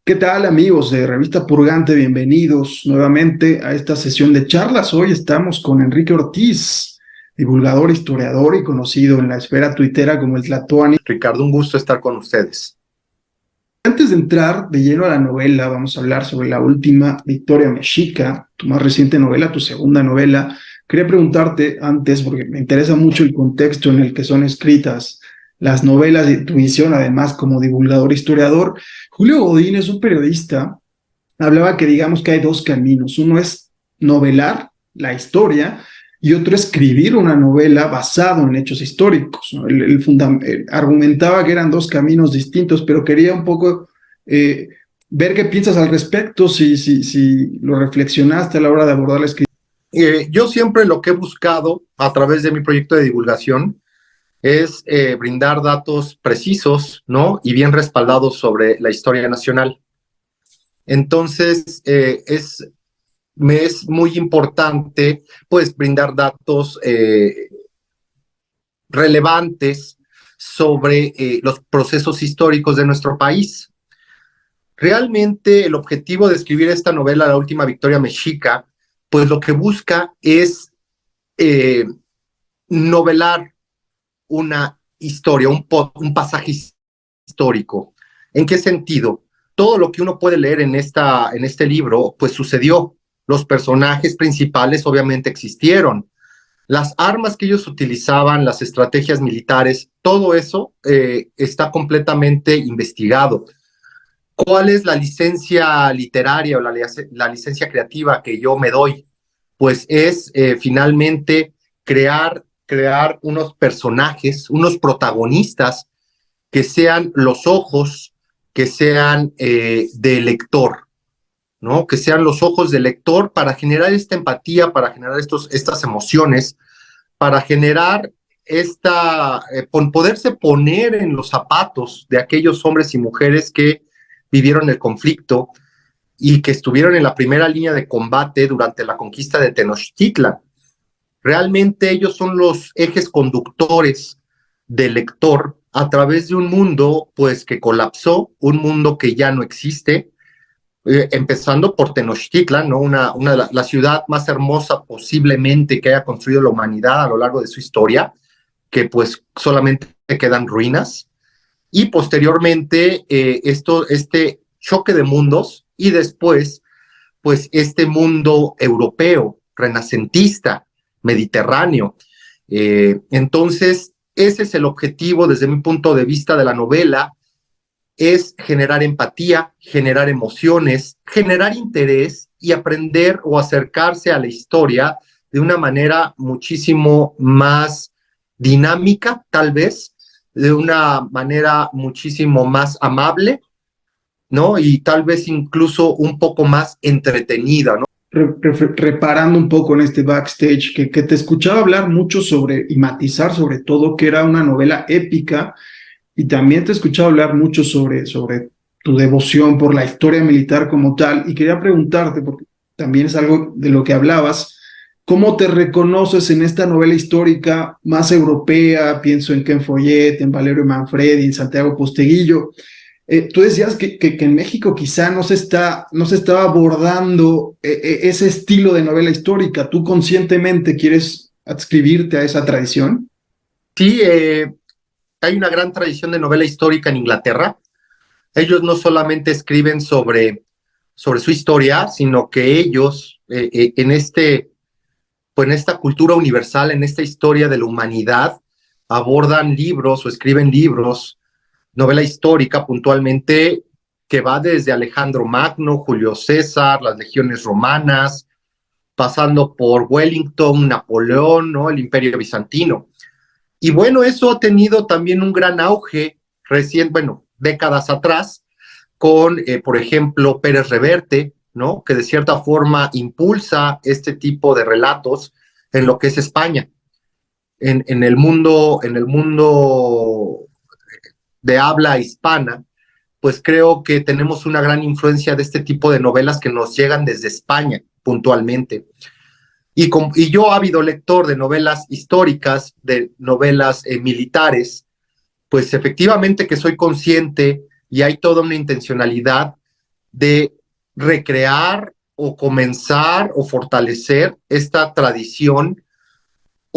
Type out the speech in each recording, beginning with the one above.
¿Qué tal, amigos de Revista Purgante? Bienvenidos nuevamente a esta sesión de charlas. Hoy estamos con Enrique Ortiz, divulgador, historiador y conocido en la esfera tuitera como el Tlatoani. Ricardo, un gusto estar con ustedes. Antes de entrar de lleno a la novela, vamos a hablar sobre la última Victoria Mexica, tu más reciente novela, tu segunda novela. Quería preguntarte antes, porque me interesa mucho el contexto en el que son escritas las novelas y tu visión, además, como divulgador, historiador. Julio Godín es un periodista. Hablaba que digamos que hay dos caminos. Uno es novelar la historia y otro escribir una novela basado en hechos históricos, ¿no? Argumentaba que eran dos caminos distintos, pero quería un poco ver qué piensas al respecto, si lo reflexionaste a la hora de abordar la escritura. Yo siempre lo que he buscado a través de mi proyecto de divulgación es brindar datos precisos, ¿no? Y bien respaldados sobre la historia nacional. Entonces, me es muy importante, pues, brindar datos relevantes sobre los procesos históricos de nuestro país. Realmente el objetivo de escribir esta novela, La Última Victoria Mexica, pues lo que busca es eh, novelar una historia, un pasaje histórico. ¿En qué sentido? Todo lo que uno puede leer en este libro, pues sucedió. Los personajes principales obviamente existieron. Las armas que ellos utilizaban, las estrategias militares, todo eso está completamente investigado. ¿Cuál es la licencia literaria o la licencia creativa que yo me doy? Pues es finalmente crear unos personajes, unos protagonistas que sean los ojos, que sean del lector, ¿no? Que sean los ojos del lector para generar esta empatía, para generar estas emociones, para generar poderse poner en los zapatos de aquellos hombres y mujeres que vivieron el conflicto y que estuvieron en la primera línea de combate durante la conquista de Tenochtitlan. Realmente ellos son los ejes conductores del lector a través de un mundo pues que colapsó, un mundo que ya no existe, empezando por Tenochtitlan, ¿no? Una de la ciudad más hermosa posiblemente que haya construido la humanidad a lo largo de su historia, que pues solamente quedan ruinas, y posteriormente este choque de mundos y después pues este mundo europeo, renacentista, mediterráneo. Entonces, ese es el objetivo desde mi punto de vista de la novela, es generar empatía, generar emociones, generar interés y aprender o acercarse a la historia de una manera muchísimo más dinámica, tal vez, de una manera muchísimo más amable, ¿no? Y tal vez incluso un poco más entretenida, ¿no? Reparando un poco en este backstage, que te escuchaba hablar mucho sobre y matizar sobre todo que era una novela épica. Y también te he escuchado hablar mucho sobre tu devoción por la historia militar como tal. Y quería preguntarte, porque también es algo de lo que hablabas, ¿cómo te reconoces en esta novela histórica más europea? Pienso en Ken Follett, en Valerio Manfredi, en Santiago Posteguillo. Tú decías que en México quizá no se estaba abordando ese estilo de novela histórica. ¿Tú conscientemente quieres adscribirte a esa tradición? Sí, hay una gran tradición de novela histórica en Inglaterra. Ellos no solamente escriben sobre su historia, sino que ellos pues en esta cultura universal, en esta historia de la humanidad, abordan libros o escriben libros, novela histórica puntualmente, que va desde Alejandro Magno, Julio César, las legiones romanas, pasando por Wellington, Napoleón, ¿no? El Imperio Bizantino. Y bueno, eso ha tenido también un gran auge recién, bueno, décadas atrás, con, por ejemplo, Pérez Reverte, ¿no? Que de cierta forma impulsa este tipo de relatos en lo que es España, en el mundo de habla hispana, pues creo que tenemos una gran influencia de este tipo de novelas que nos llegan desde España puntualmente. Y yo, ávido lector de novelas históricas, de novelas militares, pues efectivamente que soy consciente y hay toda una intencionalidad de recrear o comenzar o fortalecer esta tradición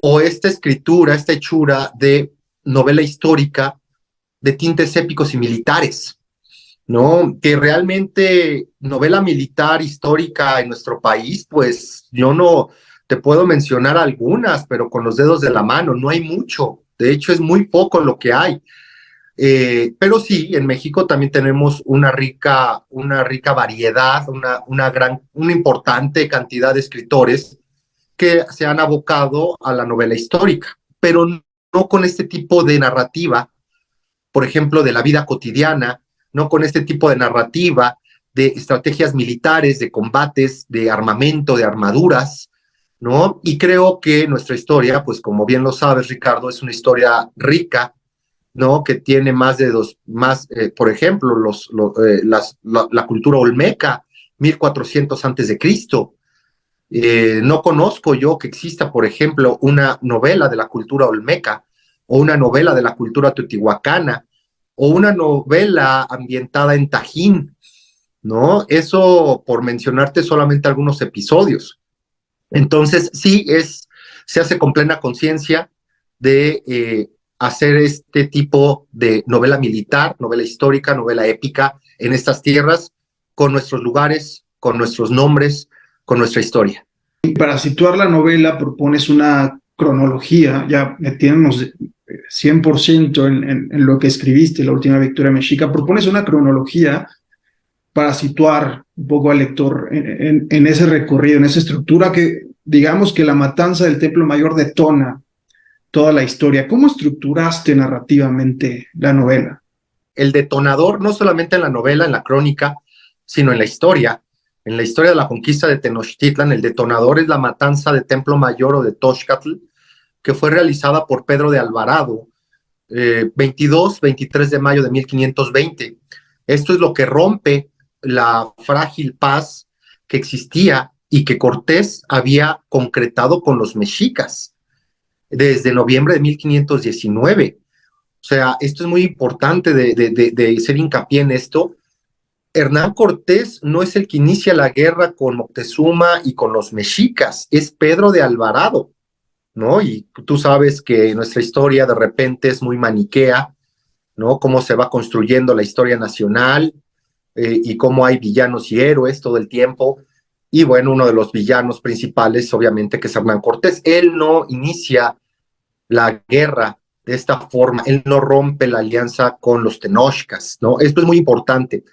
o esta escritura, esta hechura de novela histórica de tintes épicos y militares, ¿no? Que realmente novela militar histórica en nuestro país, pues yo no te puedo mencionar algunas, pero con los dedos de la mano, no hay mucho. De hecho, es muy poco lo que hay. Pero sí, en México también tenemos una rica variedad, una importante cantidad de escritores que se han abocado a la novela histórica, pero no con este tipo de narrativa, por ejemplo, de la vida cotidiana, no con este tipo de narrativa de estrategias militares, de combates, de armamento, de armaduras, ¿no? Y creo que nuestra historia, pues como bien lo sabes, Ricardo, es una historia rica, ¿no? Que tiene más de por ejemplo, la cultura olmeca, 1400 antes de Cristo. No conozco yo que exista, por ejemplo, una novela de la cultura olmeca o una novela de la cultura teotihuacana o una novela ambientada en Tajín, ¿no? Eso por mencionarte solamente algunos episodios. Entonces, sí, se hace con plena conciencia de hacer este tipo de novela militar, novela histórica, novela épica en estas tierras, con nuestros lugares, con nuestros nombres, con nuestra historia. Y para situar la novela propones una cronología, ya metiéndonos 100% en lo que escribiste, La Última Victoria Mexica, propones una cronología para situar un poco al lector en ese recorrido, en esa estructura que digamos que la matanza del Templo Mayor detona toda la historia. ¿Cómo estructuraste narrativamente la novela? El detonador, no solamente en la novela, en la crónica, sino en la historia de la conquista de Tenochtitlan, el detonador es la matanza de Templo Mayor o de Toxcatl, que fue realizada por Pedro de Alvarado, 22-23 de mayo de 1520. Esto es lo que rompe la frágil paz que existía y que Cortés había concretado con los mexicas desde noviembre de 1519. O sea, esto es muy importante de hacer hincapié en esto. Hernán Cortés no es el que inicia la guerra con Moctezuma y con los mexicas, es Pedro de Alvarado, ¿no? Y tú sabes que nuestra historia de repente es muy maniquea, ¿no? Cómo se va construyendo la historia nacional y cómo hay villanos y héroes todo el tiempo. Y bueno, uno de los villanos principales, obviamente, que es Hernán Cortés. Él no inicia la guerra de esta forma, él no rompe la alianza con los tenochcas, ¿no? Esto es muy importante.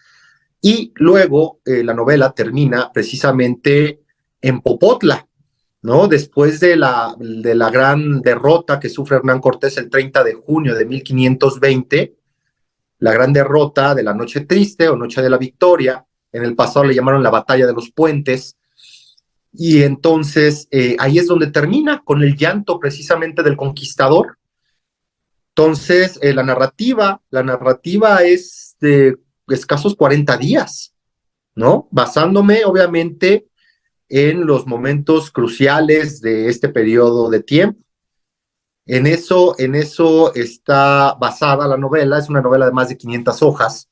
Y luego la novela termina precisamente en Popotla, ¿no? Después de la gran derrota que sufre Hernán Cortés el 30 de junio de 1520, la gran derrota de la Noche Triste o Noche de la Victoria, en el pasado le llamaron la Batalla de los Puentes, y entonces ahí es donde termina con el llanto precisamente del conquistador. Entonces, la narrativa es de escasos 40 días, ¿no? Basándome, obviamente, en los momentos cruciales de este periodo de tiempo. En eso está basada la novela, es una novela de más de 500 hojas,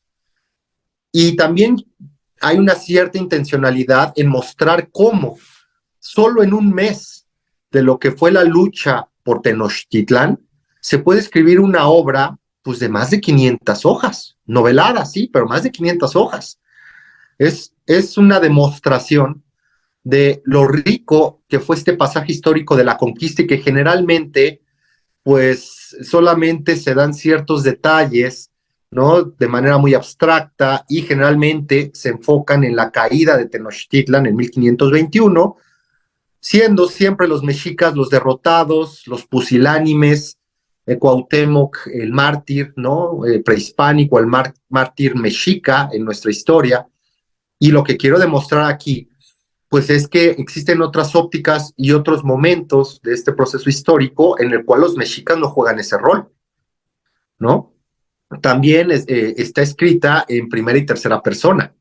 y también hay una cierta intencionalidad en mostrar cómo, solo en un mes de lo que fue la lucha por Tenochtitlán, se puede escribir una obra pues de más de 500 hojas, novelada, sí, pero más de 500 hojas. Es una demostración de lo rico que fue este pasaje histórico de la conquista y que generalmente pues solamente se dan ciertos detalles, ¿no? De manera muy abstracta y generalmente se enfocan en la caída de Tenochtitlan en 1521, siendo siempre los mexicas los derrotados, los pusilánimes, Cuauhtémoc, el mártir, ¿no? Prehispánico, el mártir mexica en nuestra historia. Y lo que quiero demostrar aquí, pues es que existen otras ópticas y otros momentos de este proceso histórico en el cual los mexicas no juegan ese rol, ¿no? También está escrita en primera y tercera persona,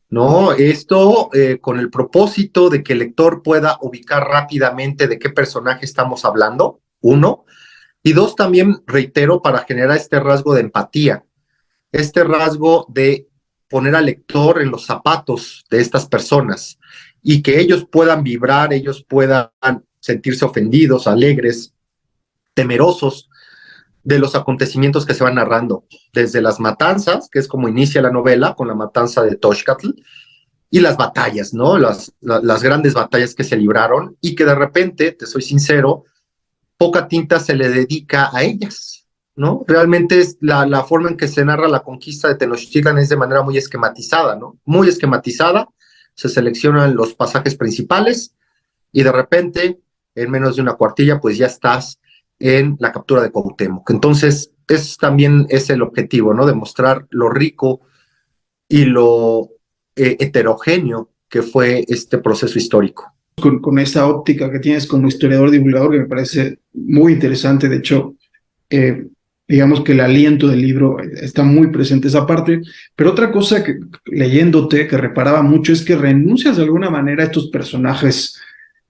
¿no? Esto con el propósito de que el lector pueda ubicar rápidamente de qué personaje estamos hablando, uno, y dos, también reitero, para generar este rasgo de empatía, este rasgo de poner al lector en los zapatos de estas personas y que ellos puedan vibrar, ellos puedan sentirse ofendidos, alegres, temerosos de los acontecimientos que se van narrando, desde las matanzas, que es como inicia la novela, con la matanza de Toxcatl, y las batallas, ¿no? Las grandes batallas que se libraron y que de repente, te soy sincero, poca tinta se le dedica a ellas, ¿no? Realmente es la forma en que se narra la conquista de Tenochtitlan es de manera muy esquematizada, ¿no? Muy esquematizada, se seleccionan los pasajes principales y de repente, en menos de una cuartilla, pues ya estás en la captura de Cuauhtémoc. Entonces, también es el objetivo, ¿no? Demostrar lo rico y lo heterogéneo que fue este proceso histórico. Con esa óptica que tienes como historiador divulgador, que me parece muy interesante. De hecho, eh, digamos que el aliento del libro está muy presente esa parte, pero otra cosa que leyéndote que reparaba mucho es que renuncias de alguna manera a estos personajes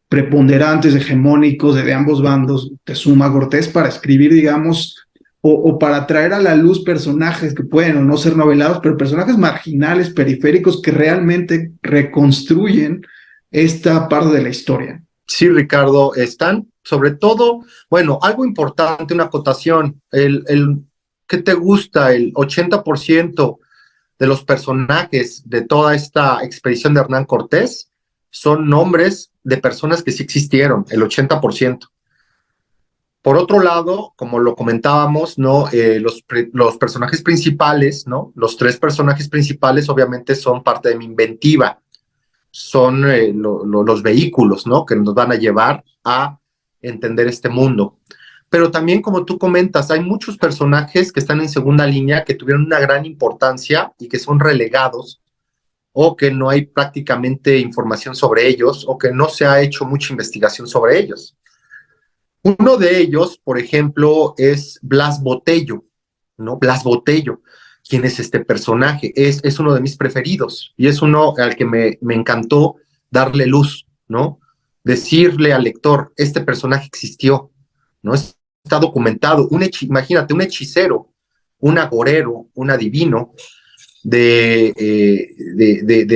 preponderantes, hegemónicos de ambos bandos, te suma Cortés para escribir, digamos, o para traer a la luz personajes que pueden o no ser novelados, pero personajes marginales, periféricos, que realmente reconstruyen esta parte de la historia. Sí, Ricardo, están sobre todo, bueno, algo importante, una acotación, ¿qué te gusta? El 80% de los personajes de toda esta expedición de Hernán Cortés son nombres de personas que sí existieron, el 80%. Por otro lado, como lo comentábamos, ¿no? Los personajes principales, ¿no? Los tres personajes principales obviamente son parte de mi inventiva, son los vehículos, ¿no? Que nos van a llevar a entender este mundo. Pero también, como tú comentas, hay muchos personajes que están en segunda línea que tuvieron una gran importancia y que son relegados o que no hay prácticamente información sobre ellos o que no se ha hecho mucha investigación sobre ellos. Uno de ellos, por ejemplo, es Blas Botello, ¿no? Blas Botello. ¿Quién es este personaje? Es uno de mis preferidos y es uno al que me encantó darle luz, ¿no? Decirle al lector, este personaje existió, ¿no? Está documentado. Imagínate, un hechicero, un agorero, un adivino de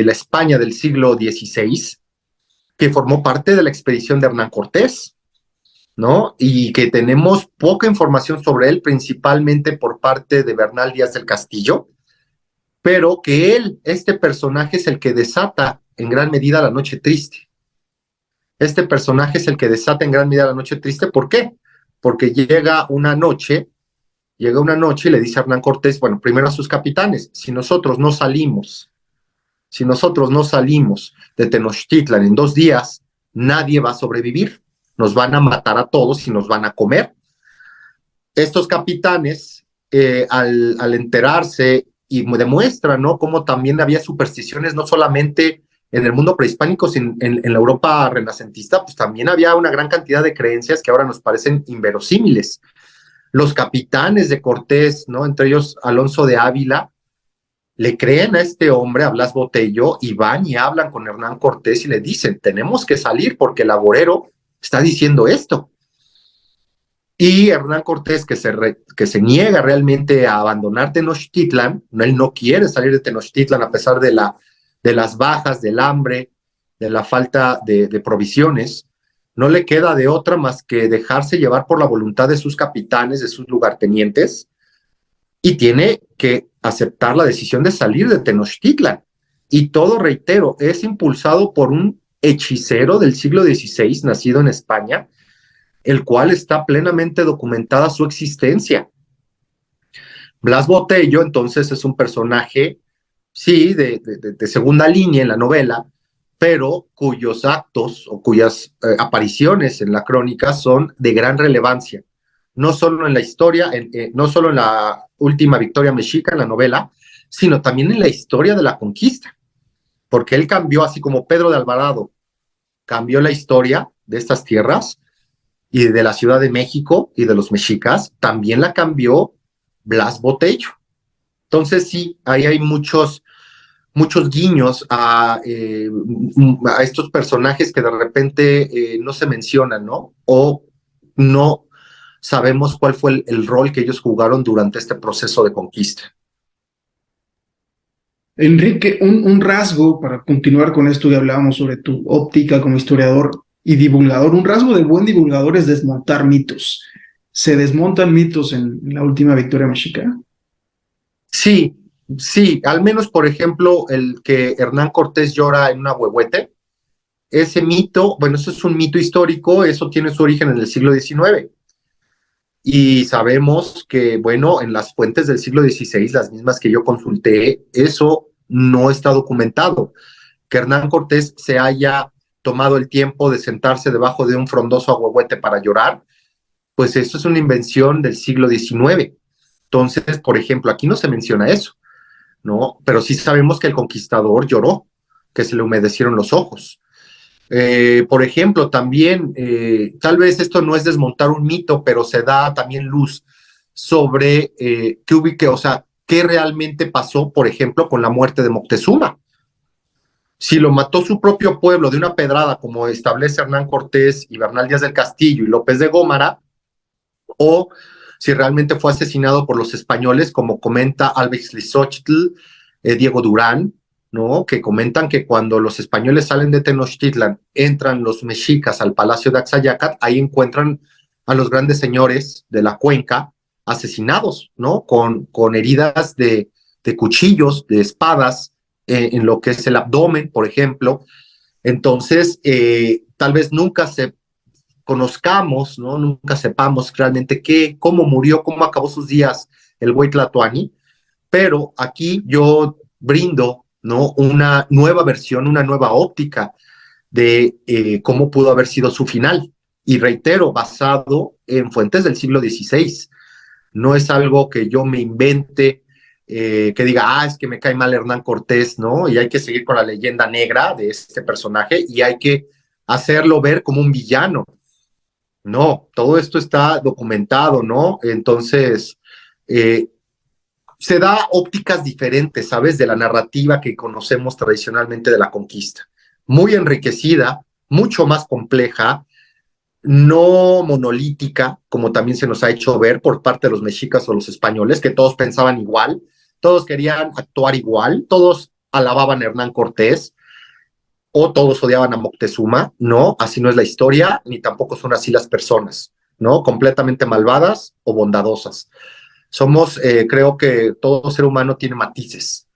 la España del siglo XVI, que formó parte de la expedición de Hernán Cortés, ¿no? Y que tenemos poca información sobre él, principalmente por parte de Bernal Díaz del Castillo, pero que este personaje es el que desata en gran medida la Noche Triste. Este personaje es el que desata en gran medida la Noche Triste. ¿Por qué? Porque llega una noche y le dice a Hernán Cortés, bueno, primero a sus capitanes, si nosotros no salimos de Tenochtitlan en 2 días, nadie va a sobrevivir. Nos van a matar a todos y nos van a comer. Estos capitanes, al enterarse y demuestran, ¿no? Cómo también había supersticiones, no solamente en el mundo prehispánico, sino en la Europa renacentista, pues también había una gran cantidad de creencias que ahora nos parecen inverosímiles. Los capitanes de Cortés, ¿no? Entre ellos Alonso de Ávila, le creen a este hombre, a Blas Botello, y van y hablan con Hernán Cortés y le dicen, tenemos que salir porque el agorero está diciendo esto. Y Hernán Cortés, que se niega realmente a abandonar Tenochtitlan, él no quiere salir de Tenochtitlan a pesar de las bajas, del hambre, de la falta de provisiones, no le queda de otra más que dejarse llevar por la voluntad de sus capitanes, de sus lugartenientes, y tiene que aceptar la decisión de salir de Tenochtitlan. Y todo, reitero, es impulsado por un hechicero del siglo XVI, nacido en España, el cual está plenamente documentada su existencia. Blas Botello, entonces, es un personaje, sí, de segunda línea en la novela, pero cuyos actos o cuyas apariciones en la crónica son de gran relevancia, no solo en la historia, no solo en la última victoria mexica en la novela, sino también en la historia de la conquista, porque él cambió, así como Pedro de Alvarado cambió la historia de estas tierras, y de la Ciudad de México y de los mexicas, también la cambió Blas Botello. Entonces sí, ahí hay muchos guiños a estos personajes que de repente no se mencionan, ¿no? O no sabemos cuál fue el rol que ellos jugaron durante este proceso de conquista. Enrique, un rasgo para continuar con esto que hablábamos sobre tu óptica como historiador y divulgador, un rasgo de buen divulgador es desmontar mitos. ¿Se desmontan mitos en la última victoria mexicana? Sí, sí, al menos, por ejemplo, el que Hernán Cortés llora en un ahuehuete, ese mito, bueno, eso es un mito histórico, eso tiene su origen en el siglo XIX. Y sabemos que, bueno, en las fuentes del siglo XVI, las mismas que yo consulté, eso no está documentado. Que Hernán Cortés se haya tomado el tiempo de sentarse debajo de un frondoso ahuehuete para llorar, pues eso es una invención del siglo XIX. Entonces, por ejemplo, aquí no se menciona eso, ¿no? Pero sí sabemos que el conquistador lloró, que se le humedecieron los ojos. Por ejemplo, también, tal vez esto no es desmontar un mito, pero se da también luz sobre o sea, qué realmente pasó, por ejemplo, con la muerte de Moctezuma. Si lo mató su propio pueblo de una pedrada, como establece Hernán Cortés y Bernal Díaz del Castillo y López de Gómara, o si realmente fue asesinado por los españoles, como comenta Alves Lizochtl, Diego Durán, ¿no? Que comentan que cuando los españoles salen de Tenochtitlan, entran los mexicas al palacio de Axayacat, ahí encuentran a los grandes señores de la cuenca asesinados, ¿no? Con heridas de cuchillos, de espadas, en lo que es el abdomen, por ejemplo. Entonces, tal vez nunca se conozcamos, ¿no? Nunca sepamos realmente cómo murió, cómo acabó sus días el Güey Tlatoani, pero aquí yo brindo, ¿no? Una nueva versión, una nueva óptica de cómo pudo haber sido su final. Y reitero, basado en fuentes del siglo XVI. No es algo que yo me invente, que diga, es que me cae mal Hernán Cortés, ¿no? Y hay que seguir con la leyenda negra de este personaje y hay que hacerlo ver como un villano. No, todo esto está documentado, ¿no? Entonces, eh, se da ópticas diferentes, ¿sabes? De la narrativa que conocemos tradicionalmente de la conquista. Muy enriquecida, mucho más compleja, no monolítica, como también se nos ha hecho ver por parte de los mexicas o los españoles, que todos pensaban igual, todos querían actuar igual, todos alababan a Hernán Cortés, o todos odiaban a Moctezuma, no, así no es la historia, ni tampoco son así las personas, ¿no? Completamente malvadas o bondadosas. Somos, creo que todo ser humano tiene matices,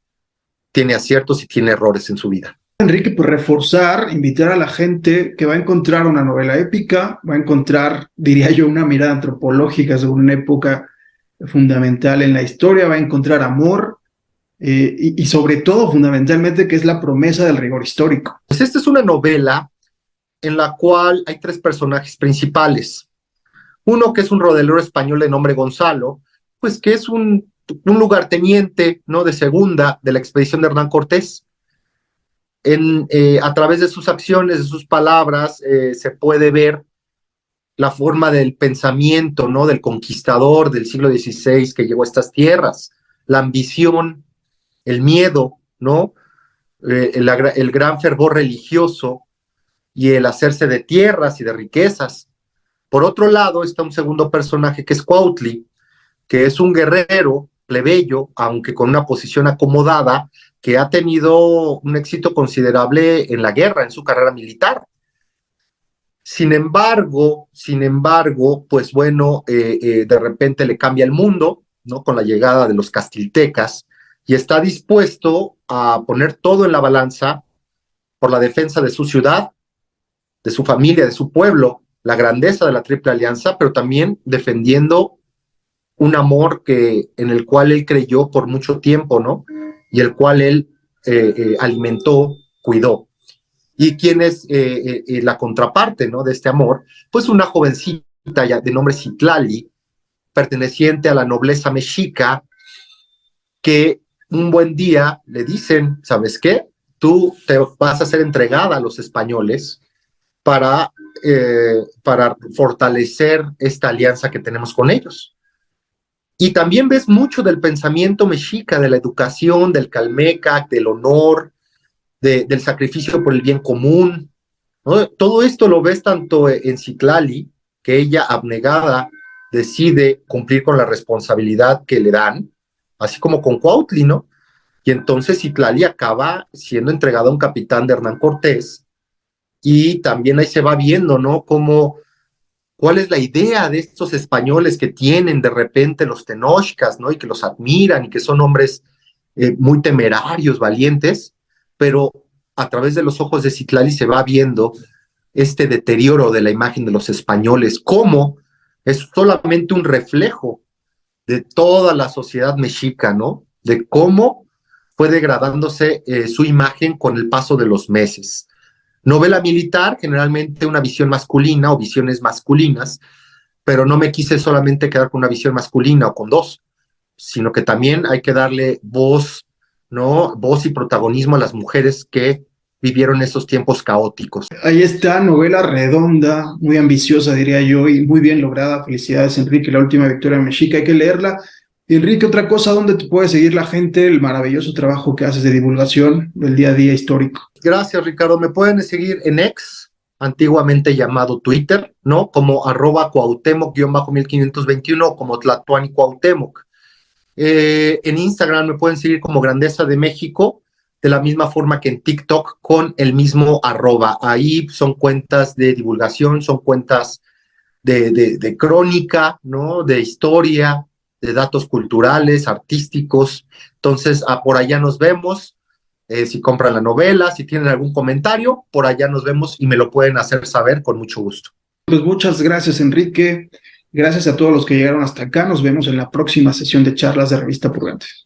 tiene aciertos y tiene errores en su vida. Enrique, pues reforzar, invitar a la gente que va a encontrar una novela épica, va a encontrar, diría yo, una mirada antropológica sobre una época fundamental en la historia, va a encontrar amor y sobre todo, fundamentalmente, que es la promesa del rigor histórico. Pues esta es una novela en la cual hay tres personajes principales. Uno que es un rodelero español de nombre Gonzalo, pues que es un lugarteniente, ¿no? De segunda de la expedición de Hernán Cortés. A través de sus acciones, de sus palabras, se puede ver la forma del pensamiento, ¿no? Del conquistador del siglo XVI que llegó a estas tierras, la ambición, el miedo, ¿no? El gran fervor religioso y el hacerse de tierras y de riquezas. Por otro lado, está un segundo personaje que es Cuautli, que es un guerrero plebeyo, aunque con una posición acomodada, que ha tenido un éxito considerable en la guerra, en su carrera militar. Sin embargo, pues bueno, de repente le cambia el mundo, ¿no? Con la llegada de los castiltecas y está dispuesto a poner todo en la balanza por la defensa de su ciudad, de su familia, de su pueblo, la grandeza de la Triple Alianza, pero también defendiendo un amor en el cual él creyó por mucho tiempo, ¿no? Y el cual él alimentó, cuidó. ¿Y quién es la contraparte, ¿no? De este amor? Pues una jovencita ya de nombre Citlali, perteneciente a la nobleza mexica, que un buen día le dicen, ¿sabes qué? Tú te vas a ser entregada a los españoles para fortalecer esta alianza que tenemos con ellos. Y también ves mucho del pensamiento mexica, de la educación, del calmecac, del honor, del sacrificio por el bien común, ¿no? Todo esto lo ves tanto en Citlali, que ella abnegada decide cumplir con la responsabilidad que le dan, así como con Cuautli, ¿no? y entonces Citlali acaba siendo entregada a un capitán de Hernán Cortés, y también ahí se va viendo, ¿no? ¿Cuál es la idea de estos españoles que tienen de repente los tenochcas, ¿no? Y que los admiran y que son hombres muy temerarios, valientes, pero a través de los ojos de Citlali se va viendo este deterioro de la imagen de los españoles, cómo es solamente un reflejo de toda la sociedad mexica, ¿no? De cómo fue degradándose su imagen con el paso de los meses. Novela militar, generalmente una visión masculina o visiones masculinas, pero no me quise solamente quedar con una visión masculina o con dos, sino que también hay que darle voz, ¿no? Voz y protagonismo a las mujeres que vivieron esos tiempos caóticos. Ahí está, novela redonda, muy ambiciosa, diría yo, y muy bien lograda. Felicidades, Enrique, la última victoria mexica, hay que leerla. Y Enrique, otra cosa, ¿dónde te puede seguir la gente? El maravilloso trabajo que haces de divulgación del día a día histórico. Gracias, Ricardo. Me pueden seguir en X, antiguamente llamado Twitter, ¿no? Como @Cuauhtémoc-1521 o como Tlatuani Cuauhtémoc. En Instagram me pueden seguir como Grandeza de México, de la misma forma que en TikTok con el mismo @. Ahí son cuentas de divulgación, son cuentas de crónica, ¿no? De historia, de datos culturales, artísticos. Entonces, por allá nos vemos. Si compran la novela, si tienen algún comentario, por allá nos vemos y me lo pueden hacer saber con mucho gusto. Pues muchas gracias, Enrique. Gracias a todos los que llegaron hasta acá. Nos vemos en la próxima sesión de charlas de Revista Purgantes.